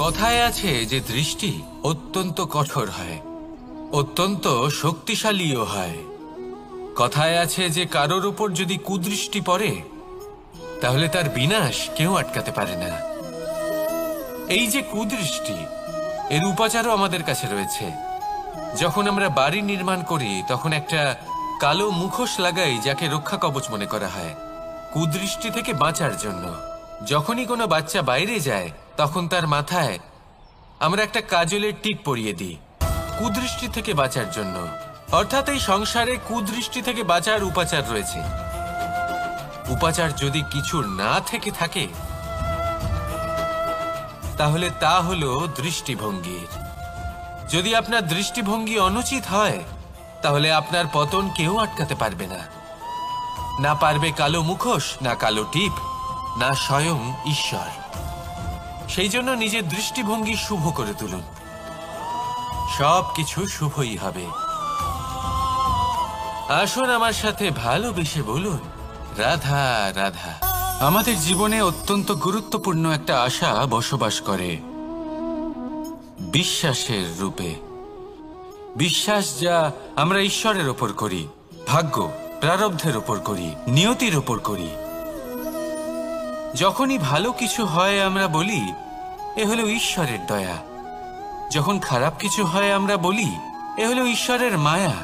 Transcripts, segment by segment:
কথায় আছে যে দৃষ্টি অত্যন্ত কঠোর হয়, অত্যন্ত শক্তিশালীও হয়। কথায় আছে যে কারোর উপর যদি কুদৃষ্টি পড়ে তাহলে তার বিনাশ কেউ আটকাতে পারে না। এই যে কুদৃষ্টি, এর উপাচারও আমাদের কাছে রয়েছে। যখন আমরা বাড়ি নির্মাণ করি তখন একটা কালো মুখোশ লাগাই, যাকে রক্ষা কবচ মনে করা হয়, কুদৃষ্টি থেকে বাঁচার জন্য। যখনই কোনো বাচ্চা বাইরে যায় তখন তার মাথায় আমরা একটা কাজলের টিপ পরিয়ে দিই, কুদৃষ্টি থেকে বাঁচার জন্য। অর্থাৎ এই সংসারে কুদৃষ্টি থেকে বাঁচার উপাচার রয়েছে। উপাচার যদি কিছু না থেকে থাকে তাহলে তা হলো দৃষ্টিভঙ্গির। যদি আপনার দৃষ্টিভঙ্গি অনুচিত হয় তাহলে আপনার পতন কেউ আটকাতে পারবে না। না পারবে কালো মুখোশ, না কালো টিপ, না স্বয়ং ঈশ্বর। সেই জন্য নিজের দৃষ্টিভঙ্গি শুভ করে তুলুন, সব কিছু শুভই হবে। আসুন আমার সাথে ভালোবেসে বলুন, রাধা রাধা। আমাদের জীবনে অত্যন্ত গুরুত্বপূর্ণ একটা আশা বসবাস করে, বিশ্বাসের রূপে। বিশ্বাস যা আমরা ঈশ্বরের ওপর করি, ভাগ্য, প্রারব্ধের ওপর করি, নিয়তির ওপর করি। যখনই ভালো কিছু হয় আমরা বলি এ হলো ঈশ্বরের দয়া। যখন খারাপ কিছু হয় আমরা বলি এ হলো ঈশ্বরের মায়া।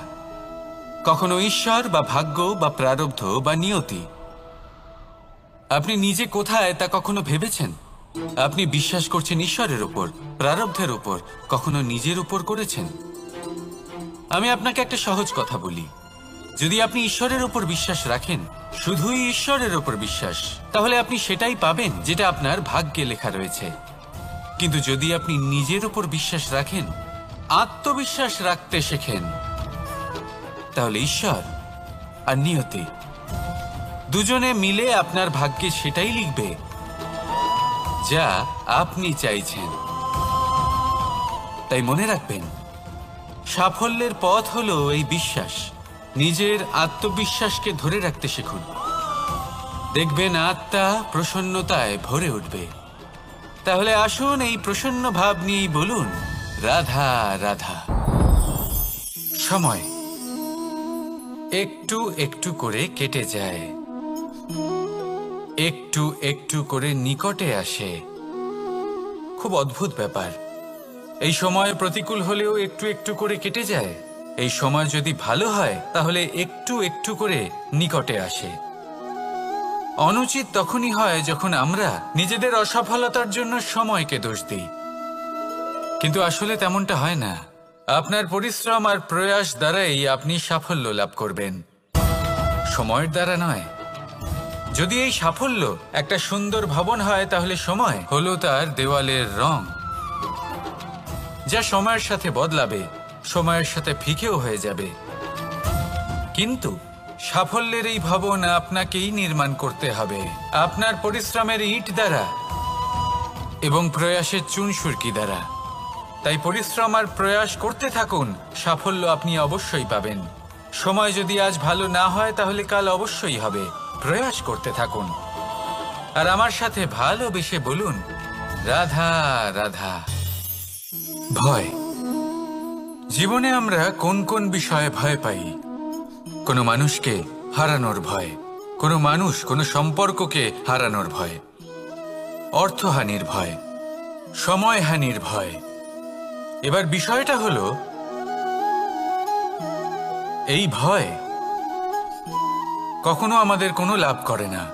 কখনো ঈশ্বর বা ভাগ্য বা প্রারব্ধ বা নিয়তি। আপনি নিজে কোথায় তা কখনো ভেবেছেন? আপনি বিশ্বাস করছেন ঈশ্বরের উপর, প্রারব্ধের উপর, কখনো নিজের উপর করেছেন? আমি আপনাকে একটা সহজ কথা বলি, যদি আপনি ঈশ্বরের উপর বিশ্বাস রাখেন, শুধুই ঈশ্বরের উপর বিশ্বাস, তাহলে আপনি সেটাই পাবেন যেটা আপনার ভাগ্যে লেখা রয়েছে। কিন্তু যদি আপনি নিজের উপর বিশ্বাস রাখেন, আত্মবিশ্বাস রাখতে শেখেন, তাহলে ঈশ্বর আর নিয়তি দুজনে মিলে আপনার ভাগ্যে সেটাই লিখবে যা আপনি চাইছেন। তাই মনে রাখবেন, সাফল্যের পথ হলো এই বিশ্বাস। নিজের আত্মবিশ্বাসকে ধরে রাখতে শিখুন, দেখবেন আত্মা প্রসন্নতায় ভরে উঠবে। তাহলে আসুন এই প্রসন্ন ভাব নিয়েই বলুন, রাধা রাধা। সময় একটু একটু করে কেটে যায়, একটু একটু করে নিকটে আসে। খুব অদ্ভুত ব্যাপার। এই সময় প্রতিকূল হলেও একটু একটু করে কেটে যায়। এই সময় যদি ভালো হয় তাহলে একটু একটু করে নিকটে আসে। অনুচিত তখনই হয় যখন আমরা নিজেদের অসফলতার জন্য সময়কে দোষ দিই, কিন্তু আসলে তেমনটা হয় না। আপনার পরিশ্রম আর প্রয়াস দ্বারাই আপনি সাফল্য লাভ করবেন, সময়ের দ্বারা নয়। যদি এই সাফল্য একটা সুন্দর ভবন হয় তাহলে সময় হলো তার দেওয়ালের রং, যা সময়ের সাথে বদলাবে, সময়ের সাথে ফিকেও হয়ে যাবে। কিন্তু সাফল্যের এই ভবন আপনাকেই নির্মাণ করতে হবে, আপনার পরিশ্রমের ইট দ্বারা এবং প্রয়াসের চুনসুরকি দ্বারা। তাই পরিশ্রম আর প্রয়াস করতে থাকুন, সাফল্য আপনি অবশ্যই পাবেন। সময় যদি আজ ভালো না হয় তাহলে কাল অবশ্যই হবে। প্রয়াস করতে থাকুন আর আমার সাথে ভালোবেসে বলুন, রাধা রাধা। ভয়। জীবনে আমরা কোন কোন বিষয়ে ভয় পাই? কোনো মানুষকে হারানোর ভয়, কোনো মানুষ, কোনো সম্পর্ককে হারানোর ভয়, অর্থহানির ভয়, সময়হানির ভয়। এবার বিষয়টা হলো, এই ভয় কখনো আমাদের কোনো লাভ করে না।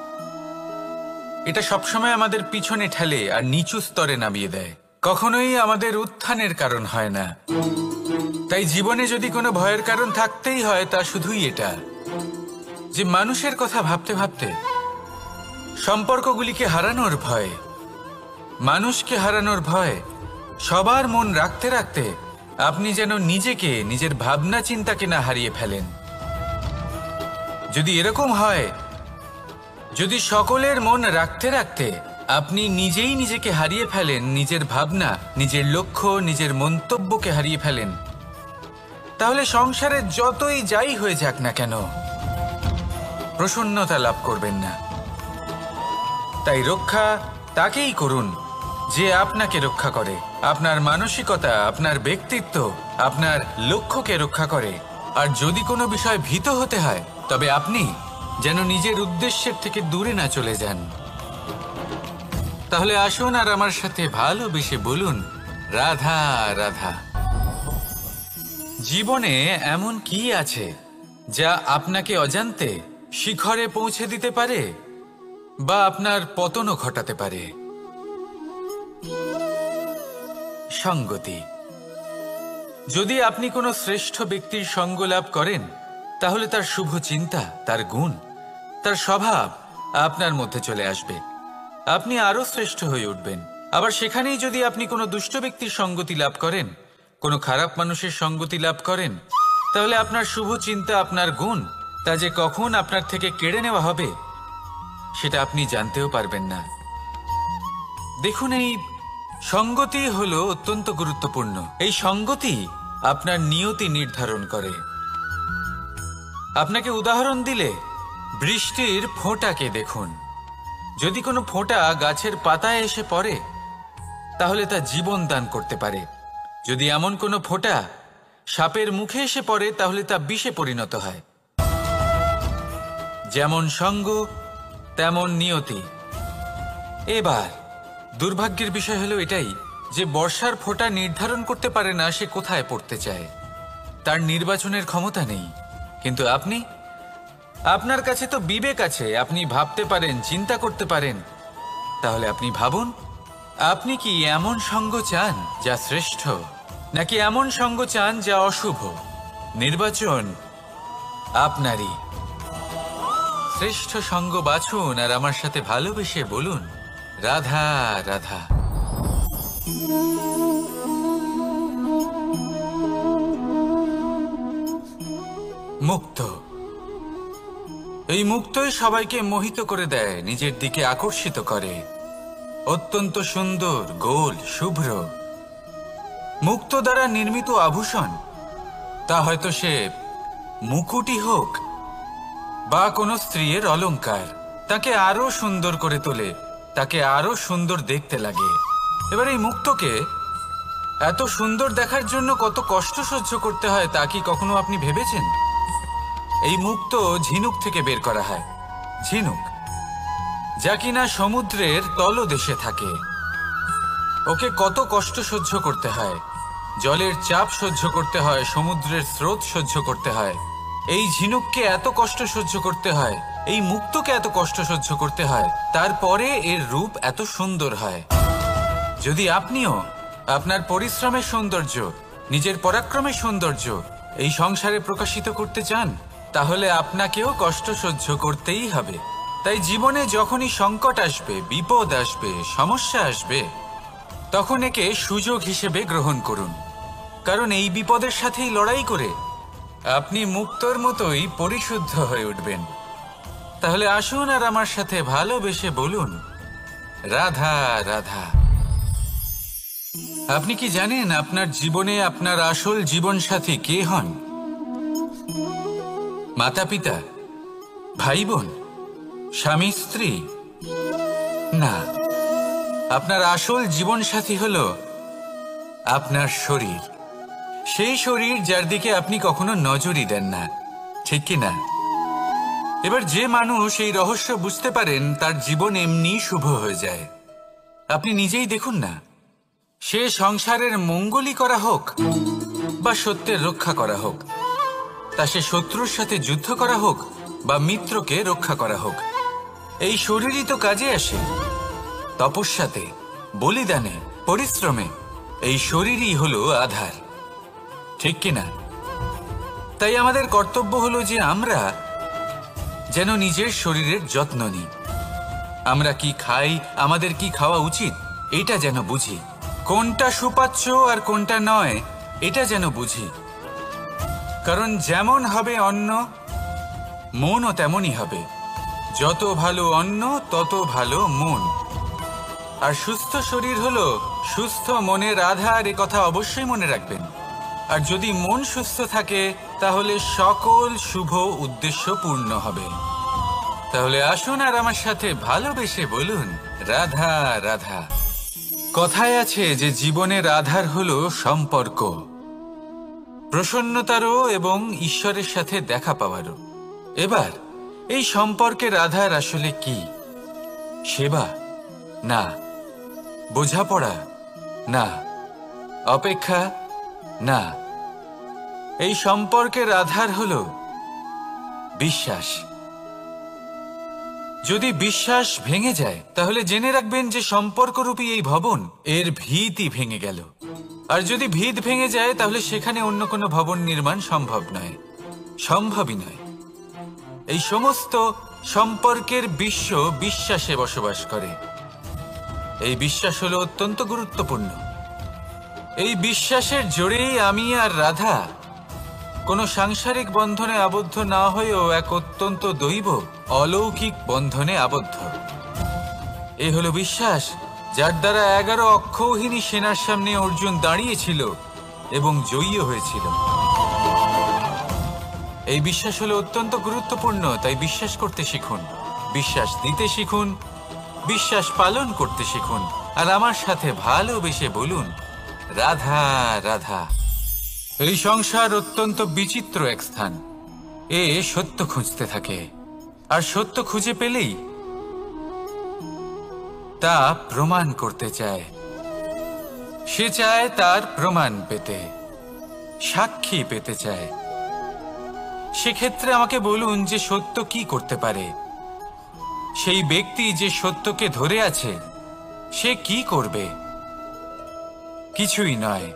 এটা সবসময় আমাদের পিছনে ঠেলে আর নিচু স্তরে নামিয়ে দেয়, কখনোই আমাদের উত্থানের কারণ হয় না। তাই জীবনে যদি কোনো ভয়ের কারণ থাকতেই হয় তা শুধুই এটা, যে মানুষের কথা ভাবতে ভাবতে, সম্পর্কগুলিকে হারানোর ভয়, মানুষকে হারানোর ভয়, সবার মন রাখতে রাখতে আপনি যেন নিজেকে, নিজের ভাবনা চিন্তাকে না হারিয়ে ফেলেন। যদি এরকম হয়, যদি সকলের মন রাখতে রাখতে আপনি নিজেই নিজেকে হারিয়ে ফেলেন, নিজের ভাবনা, নিজের লক্ষ্য, নিজের মন্তব্যকে হারিয়ে ফেলেন, তাহলে সংসারে যতই যাই হয়ে যাক না কেন প্রসন্নতা লাভ করবেন না। তাই রক্ষা তাকেই করুন যে আপনাকে রক্ষা করে, আপনার মানসিকতা, আপনার ব্যক্তিত্ব, আপনার লক্ষ্যকে রক্ষা করে। আর যদি কোনো বিষয় ভীত হতে হয়, তবে আপনি যেন নিজের উদ্দেশ্যের থেকে দূরে না চলে যান। তাহলে আসুন আর আমার সাথে ভালোবেসে বলুন, রাধা রাধা। জীবনে এমন কি আছে যা আপনাকে অজান্তে শিখরে পৌঁছে দিতে পারে বা আপনার পতনও ঘটাতে পারে? সঙ্গতি। যদি আপনি কোনো শ্রেষ্ঠ ব্যক্তির সঙ্গ লাভ করেন, তাহলে তার শুভ চিন্তা, তার গুণ, তার স্বভাব আপনার মধ্যে চলে আসবে। আপনি আরো শ্রেষ্ঠ হয়ে উঠবেন। আবার সেখানেই যদি আপনি কোনো দুষ্ট ব্যক্তির সঙ্গতি লাভ করেন, কোনো খারাপ মানুষের সঙ্গতি লাভ করেন, তাহলে আপনার শুভ চিন্তা, আপনার গুণ, তা যে কখন আপনার থেকে কেড়ে নেওয়া হবে সেটা আপনি জানতেও পারবেন না। দেখুন, এই সঙ্গতি হলো অত্যন্ত গুরুত্বপূর্ণ। এই সঙ্গতি আপনার নিয়তি নির্ধারণ করে। আপনাকে উদাহরণ দিলে, বৃষ্টির ফোঁটাকে দেখুন। যদি কোনো ফোঁটা গাছের পাতায় এসে পড়ে, তাহলে তা জীবন দান করতে পারে। যদি এমন কোনো ফোঁটা সাপের মুখে এসে পড়ে, তাহলে তা বিষে পরিণত হয়। যেমন সঙ্গ, তেমন নিয়তি। এবার দুর্ভাগ্যের বিষয় হলো এটাই যে বর্ষার ফোঁটা নির্ধারণ করতে পারে না সে কোথায় পড়তে চায়। তার নির্বাচনের ক্ষমতা নেই। কিন্তু আপনি, আপনার কাছে তো বিবেক আছে, আপনি ভাবতে পারেন, চিন্তা করতে পারেন। তাহলে আপনি ভাবুন, আপনি কি এমন সঙ্গ চান যা শ্রেষ্ঠ, নাকি এমন সঙ্গ চান যা অশুভ? নির্বাচন আপনারই। শ্রেষ্ঠ সঙ্গ বাছুন আর আমার সাথে ভালোবেসে বলুন, রাধা রাধা। মুক্ত। এই মুক্তই সবাইকে মোহিত করে দেয়, নিজের দিকে আকর্ষিত করে। অত্যন্ত সুন্দর, গোল, শুভ্র। মুক্ত দ্বারা নির্মিত আভূষণ, তা হয়তো সে মুকুটই হোক বা কোনো স্ত্রীর অলংকার, তাকে আরো সুন্দর করে তোলে, তাকে আরো সুন্দর দেখতে লাগে। এবার এই মুক্তকে এত সুন্দর দেখার জন্য কত কষ্ট সহ্য করতে হয় তা কি কখনো আপনি ভেবেছেন? এই মুক্ত ঝিনুক থেকে বের করা হয়। ঝিনুক, যা কিনা সমুদ্রের তলদেশে থাকে। ওকে কত কষ্ট সহ্য করতে হয়, জলের চাপ সহ্য করতে হয়, সমুদ্রের স্রোত সহ্য করতে হয়। এই ঝিনুককে এত কষ্ট সহ্য করতে হয়, এই মুক্তকে এত কষ্ট সহ্য করতে হয়, তারপরে এর রূপ এত সুন্দর হয়। যদি আপনিও আপনার পরিশ্রমের সৌন্দর্য, নিজের পরাক্রমের সৌন্দর্য এই সংসারে প্রকাশিত করতে চান, তাহলে আপনাকেও কষ্ট সহ্য করতেই হবে। তাই জীবনে যখনই সংকট আসবে, বিপদ আসবে, সমস্যা আসবে, তখন একে সুযোগ হিসেবে গ্রহণ করুন। কারণ এই বিপদের সাথেই লড়াই করে আপনি মুক্তর মতোই পরিশুদ্ধ হয়ে উঠবেন। তাহলে আসুন আর আমার সাথে ভালোবেসে বলুন, রাধা রাধা। আপনি কি জানেন আপনার জীবনে আপনার আসল জীবনসাথী কে হন? মাতা পিতা, ভাই বোন, স্বামী স্ত্রী? না, আপনার আসল জীবনসাথী হলো আপনার শরীর। সেই শরীর যার দিকে আপনি কখনো নজরই দেন না, ঠিক কি না? এবার যে মানুষ এই রহস্য বুঝতে পারেন, তার জীবন এমনি শুভ হয়ে যায়। আপনি নিজেই দেখুন না, সে সংসারের মঙ্গলই করা হোক বা সত্যের রক্ষা করা হোক, তা সে শত্রুর সাথে যুদ্ধ করা হোক বা মিত্রকে রক্ষা করা হোক, এই শরীরই তো কাজে আসে। তপস্যাতে, বলিদানে, পরিশ্রমে এই শরীরই হলো আধার, ঠিক কিনা? তাই আমাদের কর্তব্য হলো যে আমরা যেন নিজের শরীরের যত্ন নিই। আমরা কি খাই, আমাদের কি খাওয়া উচিত, এটা যেন বুঝি। কোনটা সুপাচ্য আর কোনটা নয়, এটা যেন বুঝি। কারণ যেমন হবে অন্ন, মনও তেমনই হবে। যত ভালো অন্ন, তত ভালো মন। আর সুস্থ শরীর হলো সুস্থ মনের আধার, এ কথা অবশ্যই মনে রাখবেন। আর যদি মন সুস্থ থাকে, তাহলে সকল শুভ উদ্দেশ্য পূর্ণ হবে। তাহলে আসুন আর আমার সাথে ভালোবেসে বলুন, রাধা রাধা। কথায় আছে যে জীবনের আধার হলো সম্পর্ক, প্রসন্নতারও এবং ঈশ্বরের সাথে দেখা পাওয়ারও। এবার এই সম্পর্কের আধার আসলে কি? সেবা? না। বোঝাপড়া? না। অপেক্ষা? না। এই সম্পর্কের আধার হলো বিশ্বাস। যদি বিশ্বাস ভেঙে যায় তাহলে জেনে রাখবেন যে সম্পর্করূপী এই ভবন এর ভিতই ভেঙে গেল। আর যদি ভিত ভেঙে যায় তাহলে সেখানে অন্য কোনো ভবন নির্মাণ সম্ভব নয়, সম্ভবই নয়। এই সমস্ত সম্পর্কের বিশ্ব বিশ্বাসে বসবাস করে। এই বিশ্বাস হলো অত্যন্ত গুরুত্বপূর্ণ। এই বিশ্বাসের জোরেই আমি আর রাধা কোনো সাংসারিক বন্ধনে আবদ্ধ না হয়েও এক অত্যন্ত দৈব অলৌকিক বন্ধনে আবদ্ধ। এ হলো বিশ্বাস যার দ্বারা 11 অক্ষৌহিনী সেনার সামনে অর্জুন দাঁড়িয়েছিল এবং জয়ী হয়েছিল। এই বিশ্বাস হলো অত্যন্ত গুরুত্বপূর্ণ, তাই বিশ্বাস করতে শিখুন, বিশ্বাস দিতে শিখুন, বিশ্বাস পালন করতে শিখুন, আর আমার সাথে ভালোবেসে বলুন, রাধা রাধা। এই সংসার অত্যন্ত বিচিত্র এক স্থান। এ সত্য খুঁজতে থাকে, আর সত্য খুঁজে পেলেই তা প্রমাণ করতে চায়। সে চায় তার প্রমাণ পেতে, সাক্ষী পেতে চায়। সেক্ষেত্রে আমাকে বলুন যে সত্য কি করতে পারে? সেই ব্যক্তি যে সত্যকে ধরে আছে সে কি করবে? কিছুই নয়।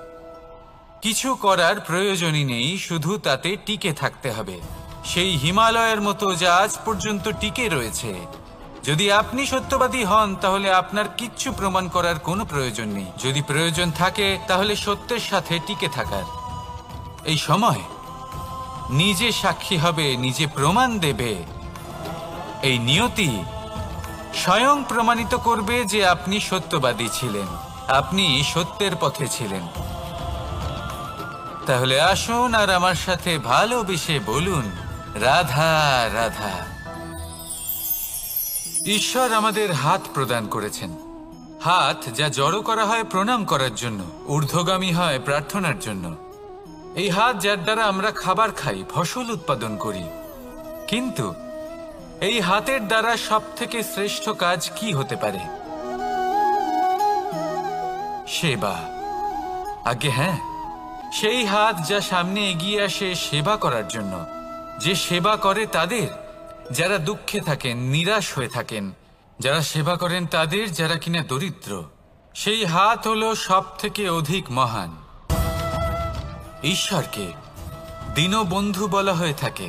কিছু করার প্রয়োজনই নেই, শুধু তাতে টিকে থাকতে হবে। সেই হিমালয়ের মতো যা আজ পর্যন্ত টিকে রয়েছে। যদি আপনি সত্যবাদী হন তাহলে আপনার কিচ্ছু প্রমাণ করার কোনো প্রয়োজন নেই। যদি প্রয়োজন থাকে তাহলে সত্যের সাথে টিকে থাকার। এই সময় নিজে সাক্ষী হবে, নিজে প্রমাণ দেবে। এই নিয়তি স্বয়ং প্রমাণিত করবে যে আপনি সত্যবাদী ছিলেন, আপনি সত্যের পথে ছিলেন। তাহলে আসুন আর আমার সাথে ভালোবেসে বলুন, রাধা রাধা। ঈশ্বর আমাদের হাত প্রদান করেছেন। হাত যা জড়ো করা হয় প্রণাম করার জন্য, ঊর্ধ্বগামী হয় প্রার্থনার জন্য। এই হাত যার দ্বারা আমরা খাবার খাই, ফসল উৎপাদন করি। কিন্তু এই হাতের দ্বারা সবথেকে শ্রেষ্ঠ কাজ কি হতে পারে? সেবা। আগে হ্যাঁ, সেই হাত যা সামনে এগিয়ে আসে সেবা করার জন্য, যে সেবা করে তাদের যারা দুঃখে থাকেন, নিরাশ হয়ে থাকেন, যারা সেবা করেন তাদের যারা কিনা দরিদ্র। সেই হাত হলো সব থেকে অধিক মহান। ঈশ্বরকে দীনবন্ধু বলা হয়ে থাকে,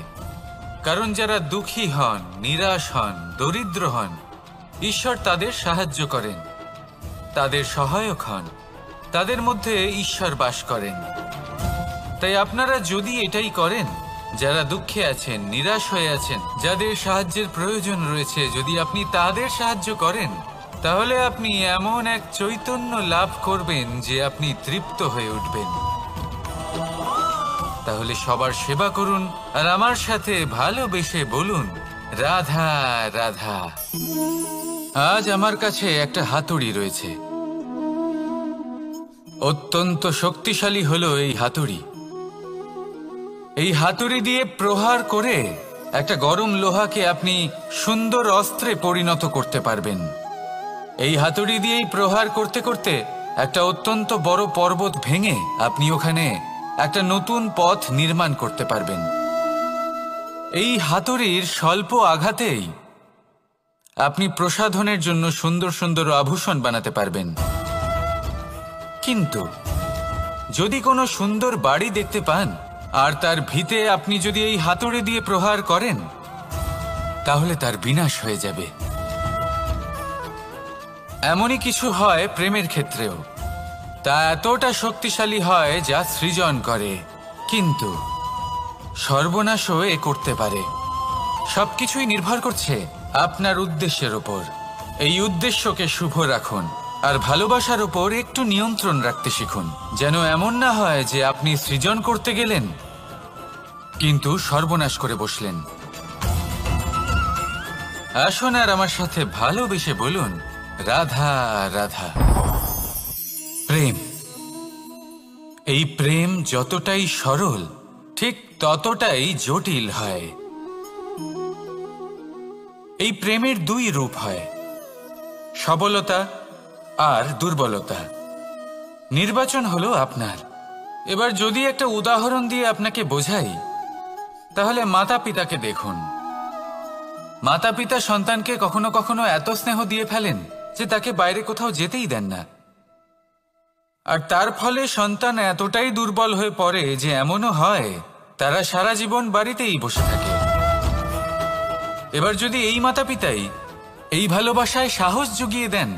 কারণ যারা দুঃখী হন, নিরাশ হন, দরিদ্র হন, ঈশ্বর তাদের সাহায্য করেন, তাদের সহায়ক হন, তাদের মধ্যে ঈশ্বর বাস করেন। তাই আপনারা যদি এটাই করেন, যারা দুঃখে আছেন, নিরাশ হয়ে আছেন, যাদের সাহায্যের প্রয়োজন রয়েছে, যদি আপনি তাদের সাহায্য করেন, তাহলে আপনি এমন এক চৈতন্য লাভ করবেন যে আপনি তৃপ্ত হয়ে উঠবেন। তাহলে সবার সেবা করুন আর আমার সাথে ভালোবেসে বলুন, রাধা রাধা। আজ আমার কাছে একটা হাতুড়ি রয়েছে। অত্যন্ত শক্তিশালী হলো এই হাতুড়ি। এই হাতুড়ি দিয়ে প্রহার করে একটা গরম লোহাকে আপনি সুন্দর অস্ত্রে পরিণত করতে পারবেন। এই হাতুড়ি দিয়েই প্রহার করতে করতে একটা অত্যন্ত বড় পর্বত ভেঙে আপনি ওখানে একটা নতুন পথ নির্মাণ করতে পারবেন। এই হাতুড়ির স্বল্প আঘাতেই আপনি প্রসাধনের জন্য সুন্দর সুন্দর আভূষণ বানাতে পারবেন। কিন্তু যদি কোনো সুন্দর বাড়ি দেখতে পান আর তার ভিতে আপনি যদি এই হাতুড়ি দিয়ে প্রহার করেন, তাহলে তার বিনাশ হয়ে যাবে। এমনই কিছু হয় প্রেমের ক্ষেত্রেও। তা এতটা শক্তিশালী হয় যা সৃজন করে, কিন্তু সর্বনাশও এ করতে পারে। সবকিছুই নির্ভর করছে আপনার উদ্দেশ্যের উপর। এই উদ্দেশ্যকে শুভ রাখুন আর ভালোবাসার উপর একটু নিয়ন্ত্রণ রাখতে শিখুন, যেন এমন না হয় যে আপনি সৃজন করতে গেলেন কিন্তু সর্বনাশ করে বসলেন। আসুন আর আমার সাথে ভালোবেসে বলুন, রাধা রাধা। এই প্রেম যতটাই সরল ঠিক ততটাই জটিল হয়। এই প্রেমের দুই রূপ হয়, সবলতা আর দুর্বলতা। নির্বাচন হলো আপনার। এবার যদি একটা উদাহরণ দিয়ে আপনাকে বোঝাই, তাহলে মাতা পিতাকে দেখুন। মাতা পিতা সন্তানকে কখনো কখনো এত স্নেহ দিয়ে ফেলেন যে তাকে বাইরে কোথাও যেতেই দেন না, আর তার ফলে সন্তান এতটাই দুর্বল হয়ে পড়ে যে এমনও হয় তারা সারা জীবন বাড়িতেই বসে থাকে। এবার যদি এই মাতা পিতাই এই ভালোবাসায় সাহস জুগিয়ে দেন,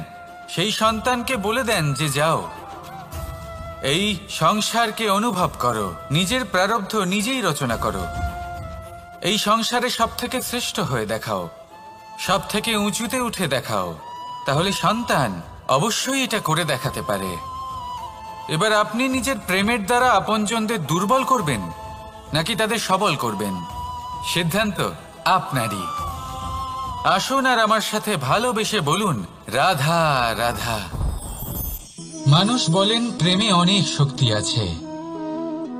সেই সন্তানকে বলে দেন যে যাও, এই সংসারকে অনুভব করো, নিজের প্রারব্ধ নিজেই রচনা করো, এই সংসারে সব থেকে শ্রেষ্ঠ হয়ে দেখাও, সব থেকে উঁচুতে উঠে দেখাও, তাহলে সন্তান অবশ্যই এটা করে দেখাতে পারে। এবার আপনি নিজের প্রেমের দ্বারা আপনজনদের দুর্বল করবেন নাকি তাদের সবল করবেন, সিদ্ধান্ত আপনারই। আসুন আর আমার সাথে ভালোবেসে বলুন, রাধা রাধা। মানুষ বলেন প্রেমে অনেক শক্তি আছে,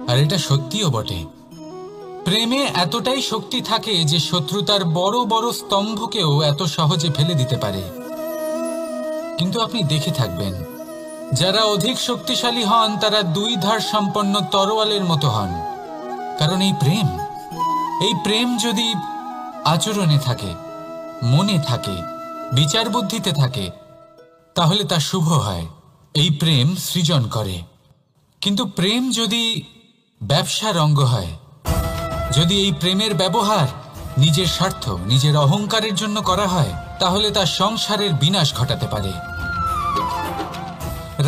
আর এটা সত্যিও বটে। প্রেমে এতটাই শক্তি থাকে যে শত্রুতার বড় বড় স্তম্ভকেও এত সহজে ফেলে দিতে পারে। কিন্তু আপনি দেখে থাকবেন, যারা অধিক শক্তিশালী হন তারা দুই ধার সম্পন্ন তরোয়ালের মতো হন। কারণ এই প্রেম যদি আচরণে থাকে, মনে থাকে, বিচার বুদ্ধিতে থাকে, তাহলে তা শুভ হয়। এই প্রেম সৃজন করে। কিন্তু প্রেম যদি ব্যবসার অঙ্গ হয়, যদি এই প্রেমের ব্যবহার নিজের স্বার্থ, নিজের অহংকারের জন্য করা হয়, তাহলে তা সংসারের বিনাশ ঘটাতে পারে।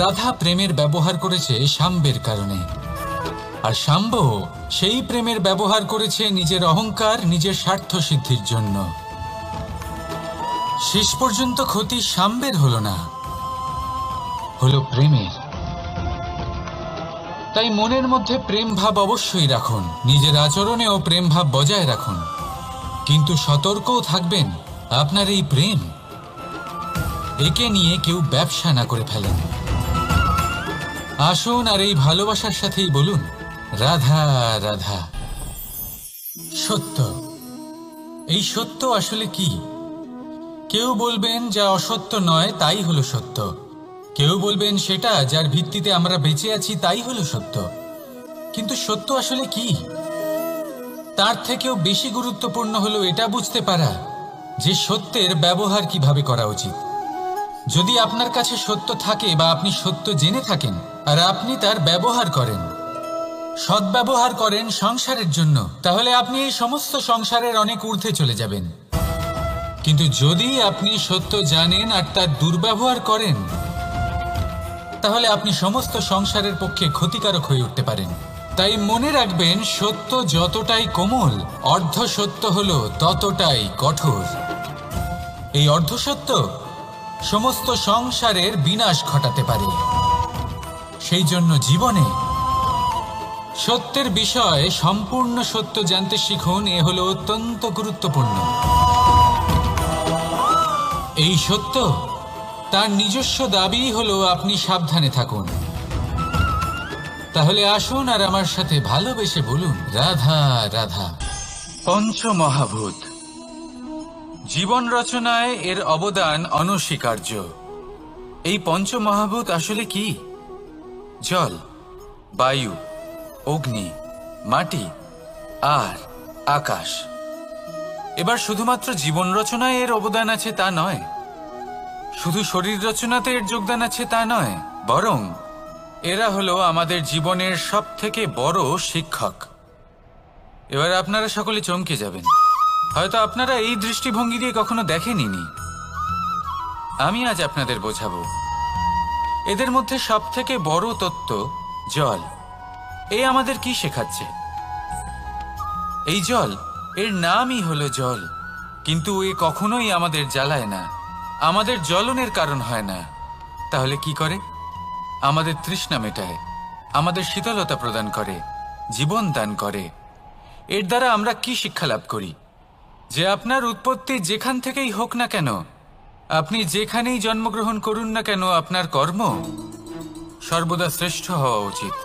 রাধা প্রেমের ব্যবহার করেছে শাম্বের কারণে, আর শাম্ব সেই প্রেমের ব্যবহার করেছে নিজের অহংকার, নিজের স্বার্থ সিদ্ধির জন্য। শেষ পর্যন্ত ক্ষতি শাম্বের হলো না, হলো প্রেমের। তাই মনের মধ্যে প্রেম ভাব অবশ্যই রাখুন, নিজের আচরণেও প্রেম ভাব বজায় রাখুন, কিন্তু সতর্কও থাকবেন আপনার এই প্রেম, একে নিয়ে কেউ ব্যবসা না করে ফেলেন। আসুন আর এই ভালোবাসার সাথেই বলুন, রাধা রাধা। সত্য, এই সত্য আসলে কি? কেউ বলবেন যা অসত্য নয় তাই হলো সত্য, কেউ বলবেন সেটা যার ভিত্তিতে আমরা বেঁচে আছি তাই হলো সত্য। কিন্তু সত্য আসলে কি? তার থেকেও বেশি গুরুত্বপূর্ণ হলো এটা বুঝতে পারা যে সত্যের ব্যবহার কিভাবে করা উচিত। যদি আপনার কাছে সত্য থাকে বা আপনি সত্য জেনে থাকেন আর আপনি তার ব্যবহার করেন, সদ্ব্যবহার করেন সংসারের জন্য, তাহলে আপনি এই সমস্ত সংসারের অনেক ঊর্ধ্বে চলে যাবেন। কিন্তু যদি আপনি সত্য জানেন আর তার দুর্ব্যবহার করেন, তাহলে আপনি সমস্ত সংসারের পক্ষে ক্ষতিকারক হয়ে উঠতে পারেন। তাই মনে রাখবেন, সত্য যতটাই কোমল, অর্ধ সত্য হলো ততটাই কঠোর। এই অর্ধসত্য সমস্ত সংসারের বিনাশ ঘটাতে পারে। সেই জন্য জীবনে সত্যের বিষয়ে সম্পূর্ণ সত্য জানতে শিখুন, এ হলো অত্যন্ত গুরুত্বপূর্ণ। এই সত্য তার নিজস্ব দাবি হলো আপনি সাবধানে থাকুন। তাহলে আসুন আর আমার সাথে ভালোবেসে বলুন, রাধা রাধা। পঞ্চমহাভূত, জীবন রচনায় এর অবদান অনস্বীকার্য। এই পঞ্চমহাভূত আসলে কি? জল, বায়ু, অগ্নি, মাটি আর আকাশ। এবার শুধুমাত্র জীবন রচনায় এর অবদান আছে তা নয়, শুধু শরীর রচনাতে এর যোগদান আছে তা নয়, বরং এরা হলো আমাদের জীবনের সব থেকে বড় শিক্ষক। এবার আপনারা সকলে চমকে যাবেন, হয়তো আপনারা এই দৃষ্টিভঙ্গি দিয়ে কখনো দেখেননি। আমি আজ আপনাদের বোঝাবো। এদের মধ্যে সব থেকে বড় তত্ত্ব জল। এ আমাদের কি শেখাচ্ছে? এই জল, এর নামই হলো জল, কিন্তু এ কখনোই আমাদের জ্বালায় না, আমাদের জ্বলনের কারণ হয় না। তাহলে কি করে? আমাদের তৃষ্ণা মেটায়, আমাদের শীতলতা প্রদান করে, জীবন দান করে। এর দ্বারা আমরা কি শিক্ষা লাভ করি? যে আপনার উৎপত্তি যেখান থেকেই হোক না কেন, আপনি যেখানেই জন্মগ্রহণ করুন না কেন, আপনার কর্ম সর্বদা শ্রেষ্ঠ হওয়া উচিত।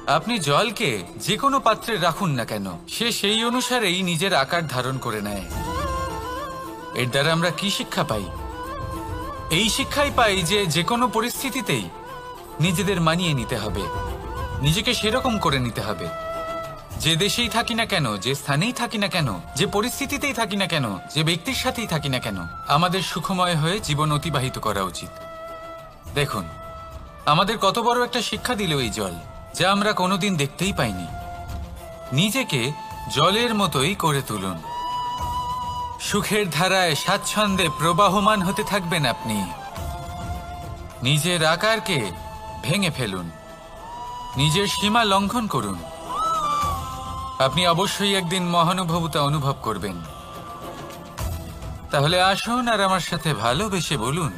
আপনি জলকে যে কোনো পাত্রে রাখুন না কেন, সে সেই অনুসারেই নিজের আকার ধারণ করে নেয়। এর দ্বারা আমরা কি শিক্ষা পাই? এই শিক্ষাই পাই যে যে কোনো পরিস্থিতিতেই নিজেদের মানিয়ে নিতে হবে, নিজেকে সেরকম করে নিতে হবে। যে দেশেই থাকি না কেন, যে স্থানেই থাকি না কেন, যে পরিস্থিতিতেই থাকি না কেন, যে ব্যক্তির সাথেই থাকি না কেন, আমাদের সুখময় হয়ে জীবন অতিবাহিত করা উচিত। দেখুন, আমাদের কত বড় একটা শিক্ষা দিল এই জল, যা আমরা কোনোদিন দেখতেই পাইনি। নিজেকে জলের মতোই করে তুলুন। সুখের ধারায় স্বাচ্ছন্দ্যে প্রবাহমান হতে থাকবেন আপনি। নিজের আকারকে ভেঙে ফেলুন, নিজের সীমা লঙ্ঘন করুন। আপনি অবশ্যই একদিন মহানুভবতা অনুভব করবেন। তাহলে আসুন আর আমার সাথে ভালোবেসে বলুন,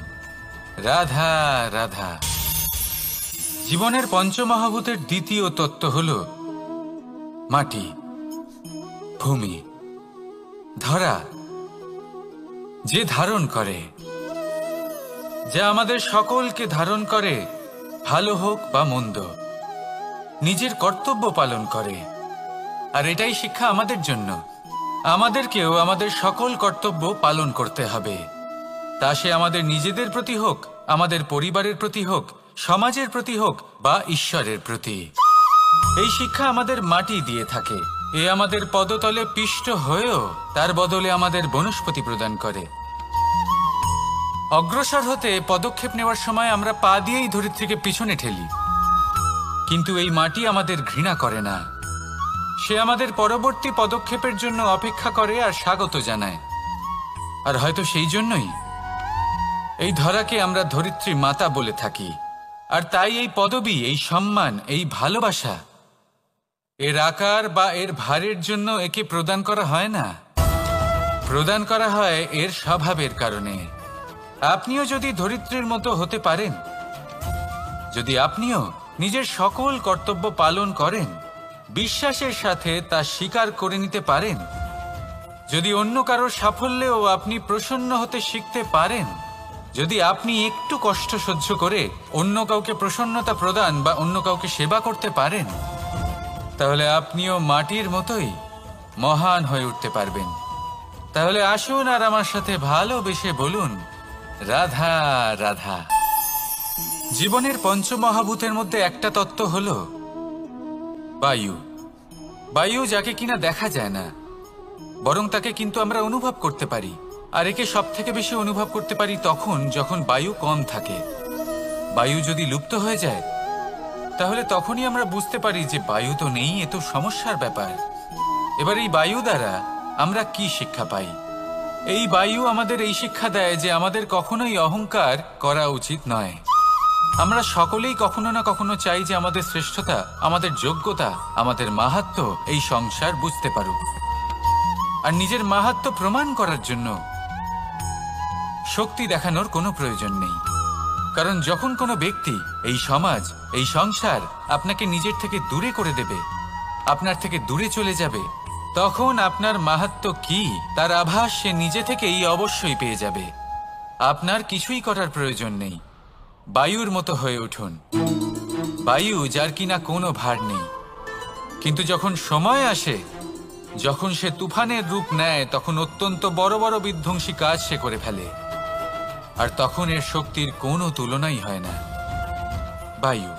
রাধা রাধা। জীবনের পঞ্চমহাভূতের দ্বিতীয় তত্ত্ব হল মাটি, ভূমি, ধরা, যে ধারণ করে, যা আমাদের সকলকে ধারণ করে, ভালো হোক বা মন্দ, নিজের কর্তব্য পালন করে। আর এটাই শিক্ষা আমাদের জন্য। আমাদেরকেও আমাদের সকল কর্তব্য পালন করতে হবে, তা সে আমাদের নিজেদের প্রতি হোক, আমাদের পরিবারের প্রতি হোক, সমাজের প্রতি হোক বা ঈশ্বরের প্রতি। এই শিক্ষা আমাদের মাটি দিয়ে থাকে। এ আমাদের পদতলে পিষ্ট হয়েও তার বদলে আমাদের বনস্পতি প্রদান করে। অগ্রসর হতে পদক্ষেপ নেওয়ার সময় আমরা পা দিয়েই ধরিত্রীকে পিছনে ঠেলি, কিন্তু এই মাটি আমাদের ঘৃণা করে না। সে আমাদের পরবর্তী পদক্ষেপের জন্য অপেক্ষা করে আর স্বাগত জানায়। আর হয়তো সেই জন্যই এই ধরাকে আমরা ধরিত্রী মাতা বলে থাকি। আর তাই এই পদবী, এই সম্মান, এই ভালোবাসা, এর আকার বা এর ভারের জন্য একে প্রদান করা হয় না, প্রদান করা হয় এর স্বভাবের কারণে। আপনিও যদি ধরিত্রীর মতো হতে পারেন, যদি আপনিও নিজের সকল কর্তব্য পালন করেন, বিশ্বাসের সাথে তা স্বীকার করে নিতে পারেন, যদি অন্য কারোর সাফল্যেও আপনি প্রসন্ন হতে শিখতে পারেন, যদি আপনি একটু কষ্ট সহ্য করে অন্য কাউকে প্রসন্নতা প্রদান বা অন্য কাউকে সেবা করতে পারেন, তাহলে আপনিও মাটির মতোই মহান হয়ে উঠতে পারবেন। তাহলে আসুন আর আমার সাথে ভালোবেসে বলুন, রাধা রাধা। জীবনের পঞ্চমহাভূতের মধ্যে একটা তত্ত্ব হল বায়ু। বায়ু যাকে কিনা দেখা যায় না, বরং তাকে কিন্তু আমরা অনুভব করতে পারি। আর একে সব থেকে বেশি অনুভব করতে পারি তখন যখন বায়ু কম থাকে। বায়ু যদি লুপ্ত হয়ে যায়, তাহলে তখনই আমরা বুঝতে পারি যে বায়ু তো নেই, এ তো সমস্যার ব্যাপার। এবার এই বায়ু দ্বারা আমরা কি শিক্ষা পাই? এই বায়ু আমাদের এই শিক্ষা দেয় যে আমাদের কখনোই অহংকার করা উচিত নয়। আমরা সকলেই কখনো না কখনো চাই যে আমাদের শ্রেষ্ঠতা, আমাদের যোগ্যতা, আমাদের মাহাত্ম্য এই সংসার বুঝতে পারুক। আর নিজের মাহাত্ম্য প্রমাণ করার জন্য শক্তি দেখানোর কোনো প্রয়োজন নেই। কারণ যখন কোনো ব্যক্তি, এই সমাজ, এই সংসার আপনাকে নিজের থেকে দূরে করে দেবে, আপনার থেকে দূরে চলে যাবে, তখন আপনার মাহাত্ম্য কি তার আভাস সে নিজে থেকেই অবশ্যই পেয়ে যাবে। আপনার কিছুই করার প্রয়োজন নেই। বায়ুর মতো হয়ে উঠুন। বায়ু যার কিনা কোনো ভার নেই, কিন্তু যখন সময় আসে, যখন সে তুফানের রূপ নেয়, তখন অত্যন্ত বড় বড় বিধ্বংসী কাজ সে করে ফেলে। আর তখন এর শক্তির কোনো তুলনাই হয় না। বায়ু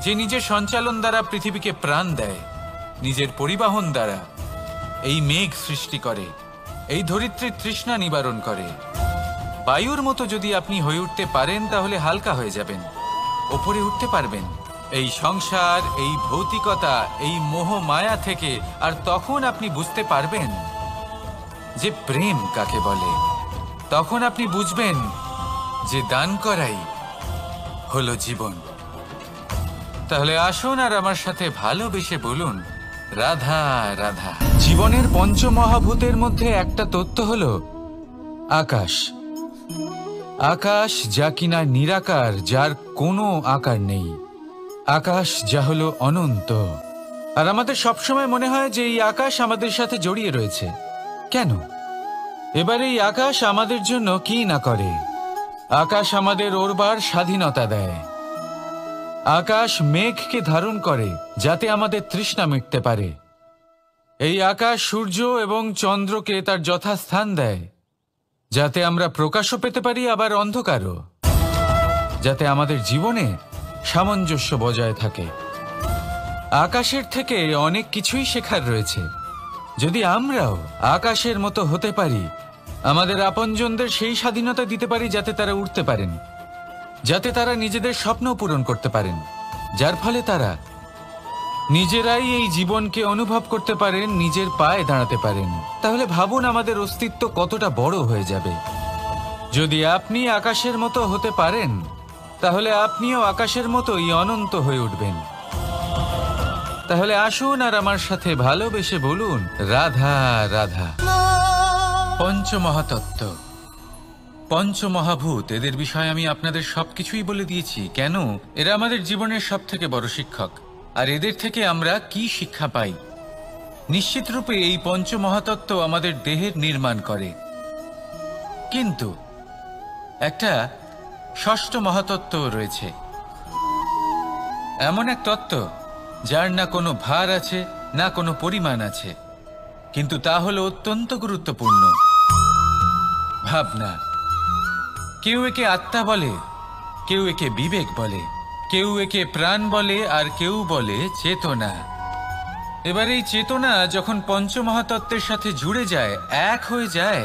যে নিজের সঞ্চালন দ্বারা পৃথিবীকে প্রাণ দেয়, নিজের পরিবহন দ্বারা এই মেঘ সৃষ্টি করে, এই ধরিত্রীর তৃষ্ণা নিবারণ করে। বায়ুর মতো যদি আপনি হয়ে উঠতে পারেন, তাহলে হালকা হয়ে যাবেন, ওপরে উঠতে পারবেন এই সংসার, এই ভৌতিকতা, এই মোহ মায়া থেকে। আর তখন আপনি বুঝতে পারবেন যে প্রেম কাকে বলে। তখন আপনি বুঝবেন যে দান করাই হলো জীবন। তাহলে আসুন আর আমার সাথে ভালোবেসে বলুন, রাধা রাধা। জীবনের পঞ্চমহাভূতের মধ্যে একটা তত্ত্ব হলো আকাশ। আকাশ যা কিনা নিরাকার, যার কোনো আকার নেই। আকাশ যা হলো অনন্ত। আর আমাদের সবসময় মনে হয় যে এই আকাশ আমাদের সাথে জড়িয়ে রয়েছে। কেন? এবার এই আকাশ আমাদের জন্য কি না করে। আকাশ আমাদের ওড়বার স্বাধীনতা দেয়। আকাশ মেঘকে ধারণ করে যাতে আমাদের তৃষ্ণা মিটতে পারে। এই আকাশ সূর্য এবং চন্দ্রকে তার যথাস্থান দেয় যাতে আমরা প্রকাশও পেতে পারি, আবার অন্ধকারও, যাতে আমাদের জীবনে সামঞ্জস্য বজায় থাকে। আকাশের থেকে অনেক কিছুই শেখার রয়েছে। যদি আমরাও আকাশের মতো হতে পারি, আমাদের আপনজনদের সেই স্বাধীনতা দিতে পারি যাতে তারা উঠতে পারেন, যাতে তারা নিজেদের স্বপ্ন পূরণ করতে পারেন, যার ফলে তারা নিজেরাই এই জীবনকে অনুভব করতে পারেন, নিজের পায়ে দাঁড়াতে পারেন, তাহলে ভাবুন আমাদের অস্তিত্ব কতটা বড় হয়ে যাবে। যদি আপনি আকাশের মতো হতে পারেন, তাহলে আপনিও আকাশের মতোই অনন্ত হয়ে উঠবেন। তাহলে আসুন আর আমার সাথে ভালোবেসে বলুন, রাধা রাধা। পঞ্চমহাতত্ত্ব, পঞ্চমহাভূত, এদের বিষয়ে আমি আপনাদের সবকিছুই বলে দিয়েছি। কেন? এরা আমাদের জীবনের সব থেকে বড় শিক্ষক। আর এদের থেকে আমরা কি শিক্ষা পাই? নিশ্চিত রূপে এই পঞ্চমহাতত্ত্ব আমাদের দেহের নির্মাণ করে, কিন্তু একটা ষষ্ঠ মহাতত্ত্ব রয়েছে, এমন এক তত্ত্ব যার না কোনো ভার আছে, না কোনো পরিমাণ আছে, কিন্তু তা হলো অত্যন্ত গুরুত্বপূর্ণ, ভাবনা। কেউ একে আত্মা বলে, কেউ একে বিবেক বলে, কেউ একে প্রাণ বলে, আর কেউ বলে চেতনা। এবার এই চেতনা যখন পঞ্চমহাতত্ত্বের সাথে জুড়ে যায়, এক হয়ে যায়,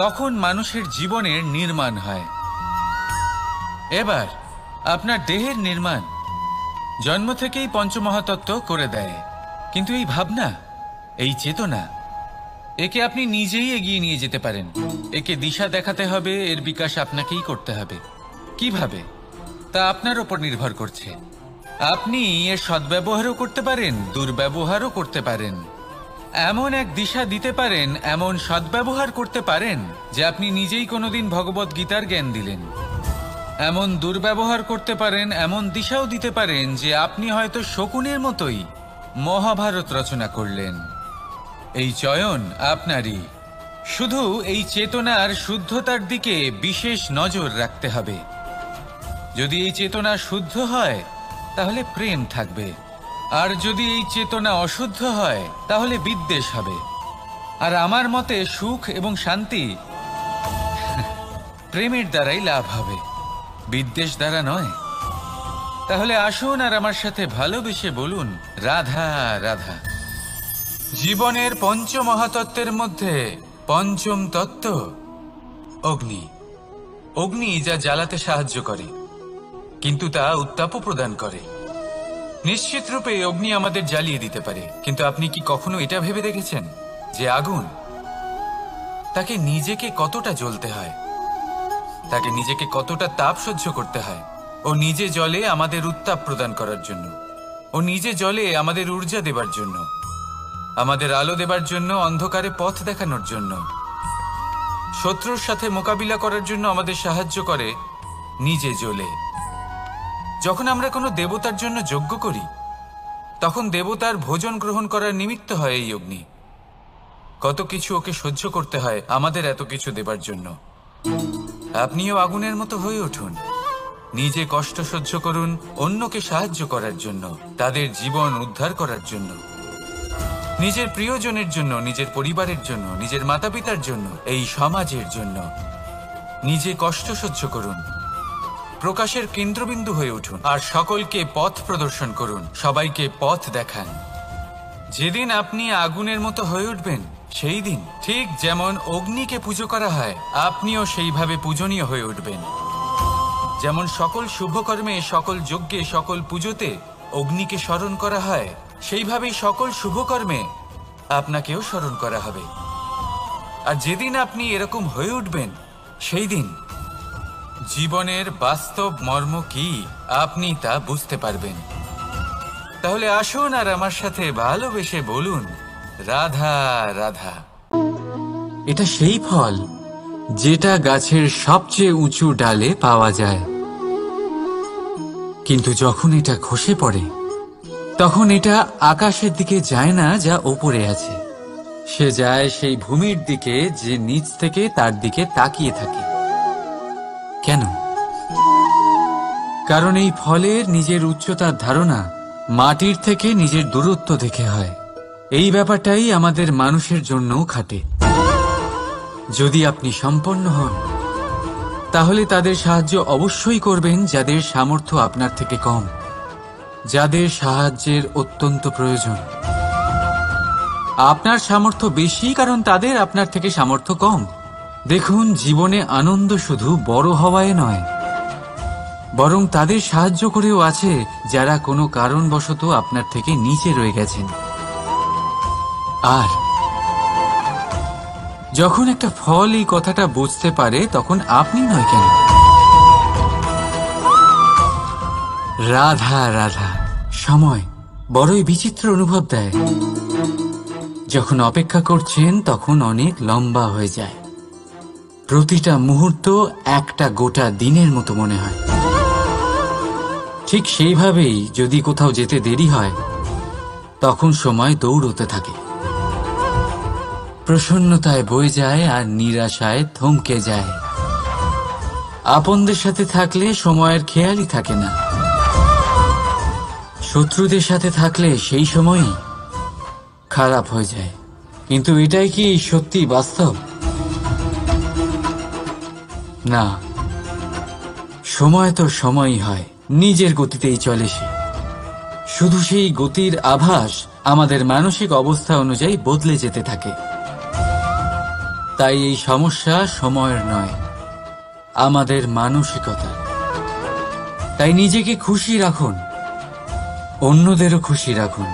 তখন মানুষের জীবনের নির্মাণ হয়। এবার আপনার দেহের নির্মাণ জন্ম থেকেই পঞ্চমহাতত্ত্ব করে দেয়, কিন্তু এই ভাবনা, এই চেতনা, একে আপনি নিজেই এগিয়ে নিয়ে যেতে পারেন। একে দিশা দেখাতে হবে, এর বিকাশ আপনাকেই করতে হবে। কিভাবে? তা আপনার উপর নির্ভর করছে। আপনি এর সদ্ব্যবহারও করতে পারেন, দুর্ব্যবহারও করতে পারেন। এমন এক দিশা দিতে পারেন, এমন সদ্ব্যবহার করতে পারেন যে আপনি নিজেই কোনোদিন ভগবত গীতার জ্ঞান দিলেন। এমন দুর্ব্যবহার করতে পারেন, এমন দিশাও দিতে পারেন যে আপনি হয়তো শকুনের মতোই মহাভারত রচনা করলেন। এই চয়ন আপনারই। শুধু এই চেতনার শুদ্ধতার দিকে বিশেষ নজর রাখতে হবে। যদি এই চেতনা শুদ্ধ হয়, তাহলে প্রেম থাকবে, আর যদি এই চেতনা অশুদ্ধ হয়, তাহলে বিদ্বেষ হবে। আর আমার মতে সুখ এবং শান্তি প্রেমের দ্বারাই লাভ হবে, বিদ্বেষ দ্বারা নয়। তাহলে আসুন আর আমার সাথে ভালোবেসে বলুন, রাধা রাধা। জীবনের পঞ্চমহাতত্ত্বের মধ্যে পঞ্চম তত্ত্ব অগ্নি। অগ্নি যা জ্বালাতে সাহায্য করে, কিন্তু তা উত্তাপও প্রদান করে। নিশ্চিত রূপে অগ্নি আমাদের জ্বালিয়ে দিতে পারে, কিন্তু আপনি কি কখনো এটা ভেবে দেখেছেন যে আগুন, তাকে নিজেকে কতটা জ্বলতে হয়, তাকে নিজেকে কতটা তাপ সহ্য করতে হয়? ও নিজে জ্বলে আমাদের উত্তাপ প্রদান করার জন্য, ও নিজে জ্বলে আমাদের ঊর্জা দেবার জন্য, আমাদের আলো দেবার জন্য, অন্ধকারে পথ দেখানোর জন্য, শত্রুর সাথে মোকাবিলা করার জন্য আমাদের সাহায্য করে, নিজে জ্বলে। যখন আমরা কোনো দেবতার জন্য যজ্ঞ করি, তখন দেবতার ভোজন গ্রহণ করার নিমিত্ত হয় এই অগ্নি। কত কিছু ওকে সহ্য করতে হয় আমাদের এত কিছু দেবার জন্য। আপনিও আগুনের মতো হয়ে উঠুন, নিজে কষ্ট সহ্য করুন অন্যকে সাহায্য করার জন্য, তাদের জীবন উদ্ধার করার জন্য, নিজের প্রিয়জনের জন্য, নিজের পরিবারের জন্য, নিজের মাতা পিতার জন্য, এই সমাজের জন্য। নিজে কষ্ট সহ্য করুন, প্রকাশের কেন্দ্রবিন্দু হয়ে উঠুন, আর সকলকে পথ প্রদর্শন করুন, সবাইকে পথ দেখান। যেদিন আপনি আগুনের মতো হয়ে উঠবেন, সেই দিন ঠিক যেমন অগ্নিকে পুজো করা হয়, আপনিও সেইভাবে পূজনীয় হয়ে উঠবেন। যেমন সকল শুভকর্মে, সকল যজ্ঞে, সকল পুজোতে অগ্নিকে স্মরণ করা হয়, সেইভাবেই সকল শুভকর্মে আপনাকেও স্মরণ করা হবে। আর যেদিন আপনি এরকম হয়ে উঠবেন, সেই দিন জীবনের বাস্তব মর্ম কি আপনি তা বুঝতে পারবেন। তাহলে আসুন আর আমার সাথে ভালোবেসে বলুন, রাধা রাধা। এটা সেই ফল যেটা গাছের সবচেয়ে উঁচু ডালে পাওয়া যায়, কিন্তু যখন এটা খসে পড়ে, তখন এটা আকাশের দিকে যায় না যা ওপরে আছে, সে যায় সেই ভূমির দিকে যে নিচ থেকে তার দিকে তাকিয়ে থাকে। কেন? কারণ এই ফলের নিজের উচ্চতার ধারণা মাটির থেকে নিজের দূরত্ব দেখে হয়। এই ব্যাপারটাই আমাদের মানুষের জন্যও খাটে। যদি আপনি সম্পন্ন হন, তাহলে তাদের সাহায্য অবশ্যই করবেন যাদের সামর্থ্য আপনার থেকে কম, যাদের সাহায্যের অত্যন্ত প্রয়োজন। আপনার সামর্থ্য বেশি কারণ তাদের আপনার থেকে সামর্থ্য কম। দেখুন, জীবনে আনন্দ শুধু বড় হওয়ায় নয়, বরং তাদের সাহায্য করেও আছে যারা কোনো কারণবশত আপনার থেকে নিচে রয়ে গেছেন। আর যখন একটা ফল এই কথাটা বুঝতে পারে, তখন আপনি নয় কেন? রাধা রাধা। সময় বড়ই বিচিত্র অনুভব দেয়। যখন অপেক্ষা করছেন তখন অনেক লম্বা হয়ে যায়। প্রতিটা মুহূর্ত একটা গোটা দিনের মতো মনে হয়। ঠিক সেইভাবেই যদি কোথাও যেতে দেরি হয়, তখন সময় দৌড়তে থাকে। প্রসন্নতায় বয়ে যায় আর নিরাশায় থমকে যায়। আপনদের সাথে থাকলে সময়ের খেয়ালই থাকে না। শত্রুদের সাথে থাকলে সেই সময়ই খারাপ হয়ে যায়। কিন্তু এটাই কি সত্যি বাস্তব? না, সময় তো সময়ই হয়, নিজের গতিতেই চলে সে। শুধু সেই গতির আভাস আমাদের মানসিক অবস্থা অনুযায়ী বদলে যেতে থাকে। তাই এই সমস্যা সময়ের নয়, আমাদের মানসিকতা। তাই নিজেকে খুশি রাখুন, অন্যদেরও খুশি রাখুন।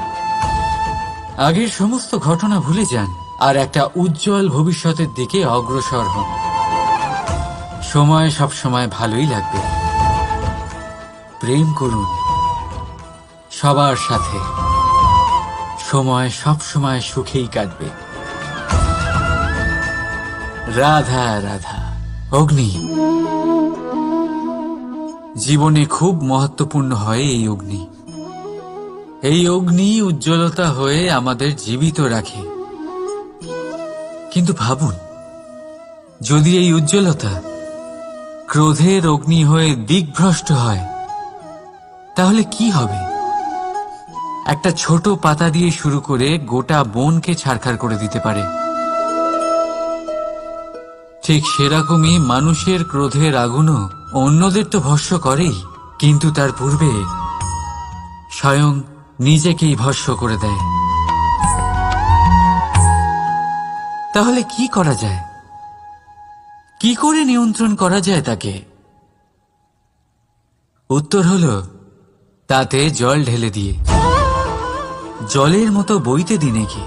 আগের সমস্ত ঘটনা ভুলে যান আর একটা উজ্জ্বল ভবিষ্যতের দিকে অগ্রসর হন। সময় সবসময় ভালোই লাগবে। প্রেম করুন সবার সাথে, সময় সবসময় সুখেই কাটবে। রাধা রাধা। অগ্নি জীবনে খুব মহত্বপূর্ণ হয়। এই অগ্নি উজ্জ্বলতা হয়ে আমাদের জীবিত রাখে। কিন্তু ভাবুন, যদি এই উজ্জ্বলতা ক্রোধের অগ্নি হয়ে দিকভ্রষ্ট হয়, তাহলে কি হবে? একটা ছোট পাতা দিয়ে শুরু করে গোটা বনকে ছারখার করে দিতে পারে। ঠিক সেরকমই মানুষের ক্রোধের আগুনও অন্যদের তো ভস্ম করেই, কিন্তু তার পূর্বে স্বয়ং নিজেকেই ভস্ম করে দেয়। তাহলে কি করা যায়? কি করে নিয়ন্ত্রণ করা যায় তাকে? উত্তর হলো, তাতে জল ঢেলে দিয়ে জলের মতো বইতে দিন একে।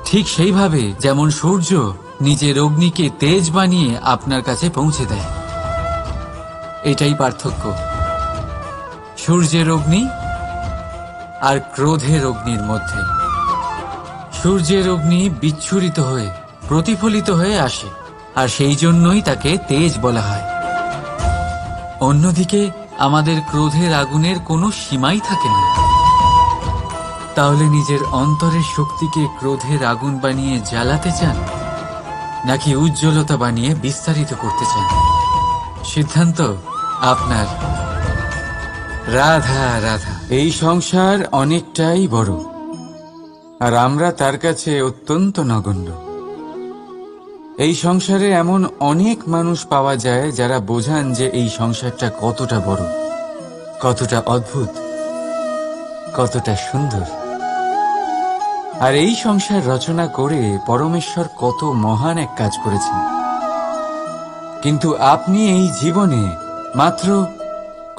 ঠিক সেইভাবে যেমন সূর্য নিজের অগ্নিকে তেজ বানিয়ে আপনার কাছে পৌঁছে দেয়। এটাই পার্থক্য সূর্যের অগ্নি আর ক্রোধের অগ্নির মধ্যে। সূর্যের অগ্নি বিচ্ছুরিত হয়ে প্রতিফলিত হয়ে আসে, আর সেই জন্যই তাকে তেজ বলা হয়। অন্যদিকে আমাদের ক্রোধের আগুনের কোনো সীমাই থাকে না। তাহলে নিজের অন্তরের শক্তিকে ক্রোধের আগুন বানিয়ে জ্বালাতে চান, নাকি উজ্জ্বলতা বানিয়ে বিস্তারিত করতে চান? সিদ্ধান্ত আপনার। রাধা রাধা। এই সংসার অনেকটাই বড়, আর আমরা তার কাছে অত্যন্ত নগণ্য। এই সংসারে এমন অনেক মানুষ পাওয়া যায় যারা বোঝান যে এই সংসারটা কতটা বড়, কতটা অদ্ভুত, কতটা সুন্দর। আর এই সংসার রচনা করে পরমেশ্বর কত মহান এক কাজ করেছেন। কিন্তু আপনি এই জীবনে মাত্র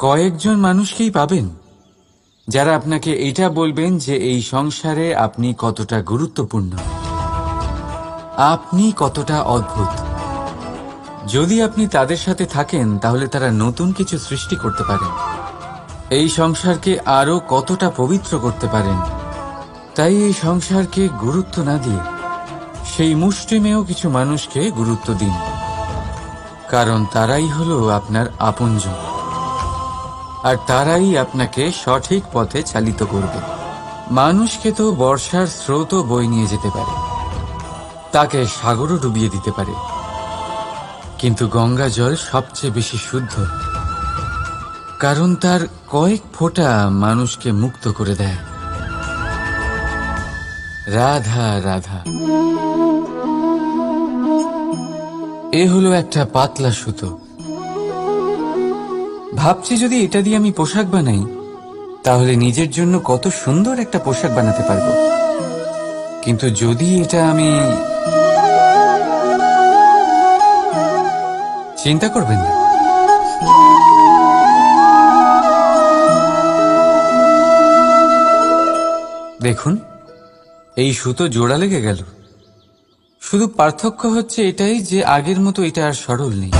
কয়েকজন মানুষকেই পাবেন যারা আপনাকে এটা বলবেন যে এই সংসারে আপনি কতটা গুরুত্বপূর্ণ, আপনি কতটা অদ্ভুত। যদি আপনি তাদের সাথে থাকেন, তাহলে তারা নতুন কিছু সৃষ্টি করতে পারেন, এই সংসারকে আরো কতটা পবিত্র করতে পারেন। তাই এই সংসারকে গুরুত্ব না দিয়ে সেই মুষ্টিমেয় কিছু মানুষকে গুরুত্ব দিন, কারণ তারাই হলো আপনার আপনজন, আর তারাই আপনাকে সঠিক পথে চালিত করবে। মানুষকে তো বর্ষার স্রোতও বয়ে নিয়ে যেতে পারে, তাকে সাগরও ডুবিয়ে দিতে পারে, কিন্তু গঙ্গা জল সবচেয়ে বেশি শুদ্ধ, কারণ তার কয়েক ফোঁটা মানুষকে মুক্ত করে দেয়। রাধা রাধা। এ হলো একটা পাতলা সুতো। ভাবছি যদি এটা দিয়ে আমি পোশাক বানাই তাহলে নিজের জন্য কত সুন্দর একটা পোশাক বানাতে পারবো। কিন্তু যদি এটা আমি... চিন্তা করবেন না, দেখুন এই সুতো জোড়া লেগে গেল। শুধু পার্থক্য হচ্ছে এটাই যে আগের মতো এটা আর সরল নেই,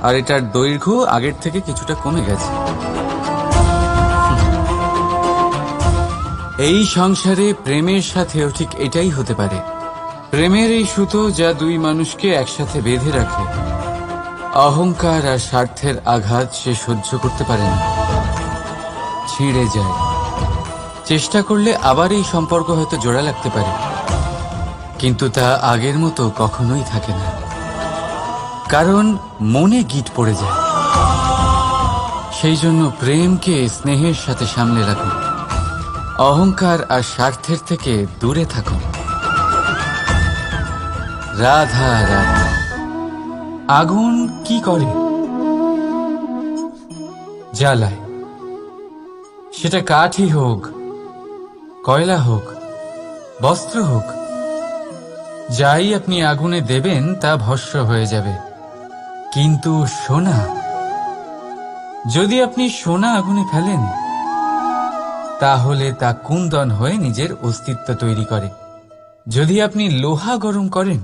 আর এটার দৈর্ঘ্য আগের থেকে কিছুটা কমে গেছে। এই সংসারে প্রেমের সাথেও ঠিক এটাই হতে পারে। প্রেমের এই সুতো যা দুই মানুষকে একসাথে বেঁধে রাখে, অহংকার আর স্বার্থের আঘাত সে সহ্য করতে পারে না, ছিঁড়ে যায়। চেষ্টা করলে আবার এই সম্পর্ক হয়তো জোড়া লাগতে পারে, কিন্তু তা আগের মতো কখনোই থাকে না, কারণ মনে গিট পড়ে যায়। সেই জন্য প্রেমকে স্নেহের সাথে সামলে রাখুন, অহংকার আর স্বার্থের থেকে দূরে থাকুন। রাধা রাধা। আগুন কি করে? জ্বালায়। সেটা কাঠই হোক, কয়লা হোক, বস্ত্র হোক, যাই আপনি আগুনে দেবেন তা ভস্ম হয়ে যাবে। কিন্তু সোনা, যদি আপনি সোনা আগুনে ফেলেন তাহলে তা কুন্দন হয়ে নিজের অস্তিত্ব তৈরি করে। যদি আপনি লোহা গরম করেন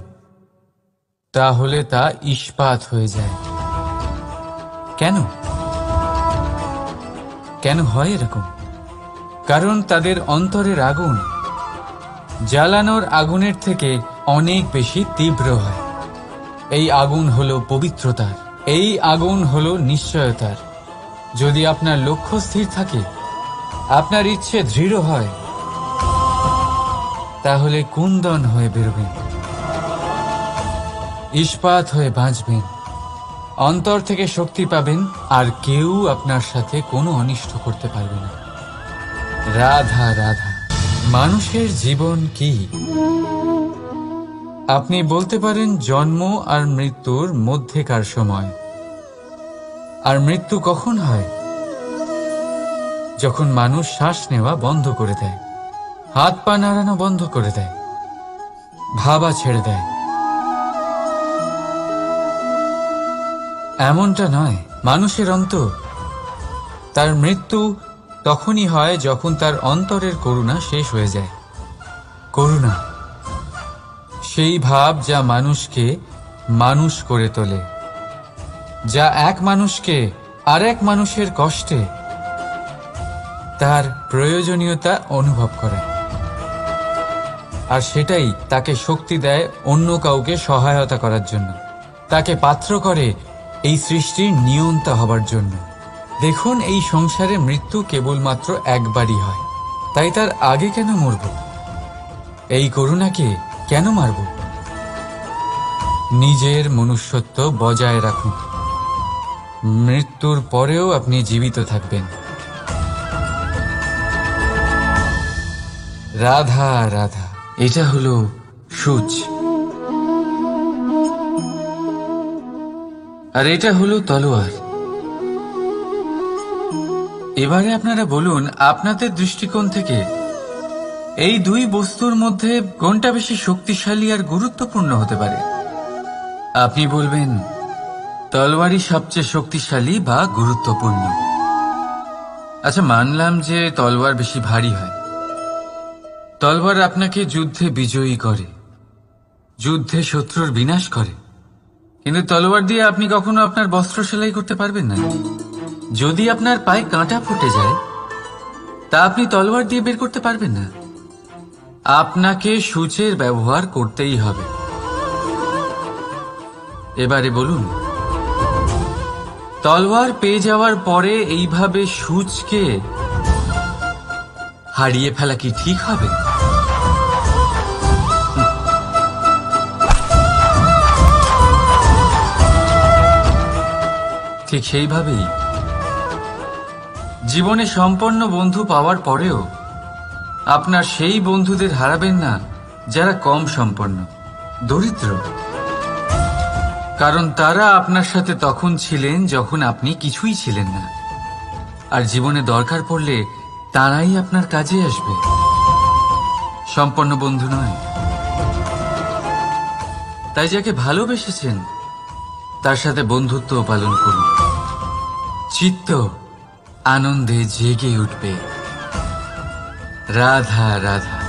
তাহলে তা ইস্পাত হয়ে যায়। কেন কেন হয় এরকম? কারণ তাদের অন্তরের আগুন জ্বালানোর আগুনের থেকে অনেক বেশি তীব্র হয়। এই আগুন হলো পবিত্রতার, এই আগুন হলো নিশ্চয়তার। যদি আপনার লক্ষ্য স্থির থাকে, আপনার ইচ্ছে দৃঢ় হয়, তাহলে কুন্দন হয়ে বেরোবেন, ইস্পাত হয়ে বাঁচবেন, অন্তর থেকে শক্তি পাবেন, আর কেউ আপনার সাথে কোনো অনিষ্ট করতে পারবে না। রাধা রাধা। মানুষের জীবন কি? আপনি বলতে পারেন জন্ম আর মৃত্যুর মধ্যেকার সময়। আর মৃত্যু কখন হয়? যখন মানুষ শ্বাস নেওয়া বন্ধ করে দেয়, হাত পা নাড়ানো বন্ধ করে দেয়, ভাবা ছেড়ে দেয়। এমনটা নয়, মানুষের অন্তর। তার মৃত্যু তখনই হয় যখন তার অন্তরের করুণা শেষ হয়ে যায়। করুণা সেই ভাব যা মানুষকে মানুষ করে তোলে, যা এক মানুষকে আরেক মানুষের কষ্টে তার প্রয়োজনীয়তা অনুভব করে, আর সেটাই তাকে শক্তি দেয় অন্য কাউকে সহায়তা করার জন্য, তাকে পাত্র করে এই সৃষ্টির নিয়ন্তা হবার জন্য। দেখুন, এই সংসারে মৃত্যু কেবলমাত্র একবারই হয়, তাই তার আগে কেন মরব? এই করুণাকে কেন মারব? নিজের মনুষ্যত্ব বজায় রাখুন, মৃত্যুর পরেও আপনি জীবিত থাকবেন। রাধা রাধা। এটা হলো সূচ, আর এটা হলো তলোয়ার। এবারে আপনারা বলুন, আপনাদের দৃষ্টিকোণ থেকে এই দুই বস্তুর মধ্যে কোনটা বেশি শক্তিশালী আর গুরুত্বপূর্ণ হতে পারে? আপনি বলবেন তলোয়ারই সবচেয়ে শক্তিশালী বা গুরুত্বপূর্ণ। আচ্ছা, মানলাম যে তলোয়ার বেশি ভারী হয়। তলোয়ার আপনাকে যুদ্ধে বিজয়ী করে, যুদ্ধে শত্রুর বিনাশ করে, কিন্তু তলোয়ার দিয়ে আপনি কখনো আপনার বস্ত্র সেলাই করতে পারবেন না। যদি আপনার পায়ে কাঁটা ফুটে যায়, তা আপনি তলোয়ার দিয়ে বের করতে পারবেন না। আপনাকে সূচের ব্যবহার করতেই হবে। এবারে বলুন, তলোয়ার পেয়ে যাওয়ার পরে এইভাবে সূচকে হারিয়ে ফেলা কি ঠিক হবে? ঠিক সেইভাবেই জীবনে সম্পন্ন বন্ধু পাওয়ার পরেও আপনার সেই বন্ধুদের হারাবেন না যারা কম সম্পন্ন, দরিদ্র। কারণ তারা আপনার সাথে তখন ছিলেন যখন আপনি কিছুই ছিলেন না, আর জীবনে দরকার পড়লে তারাই আপনার কাজে আসবে, সম্পন্ন বন্ধু নয়। তাই যাকে ভালোবেসেছেন তার সাথে বন্ধুত্ব পালন করুন। চিত্ত আনন্দে জেগে উঠবে। রাধা রাধা।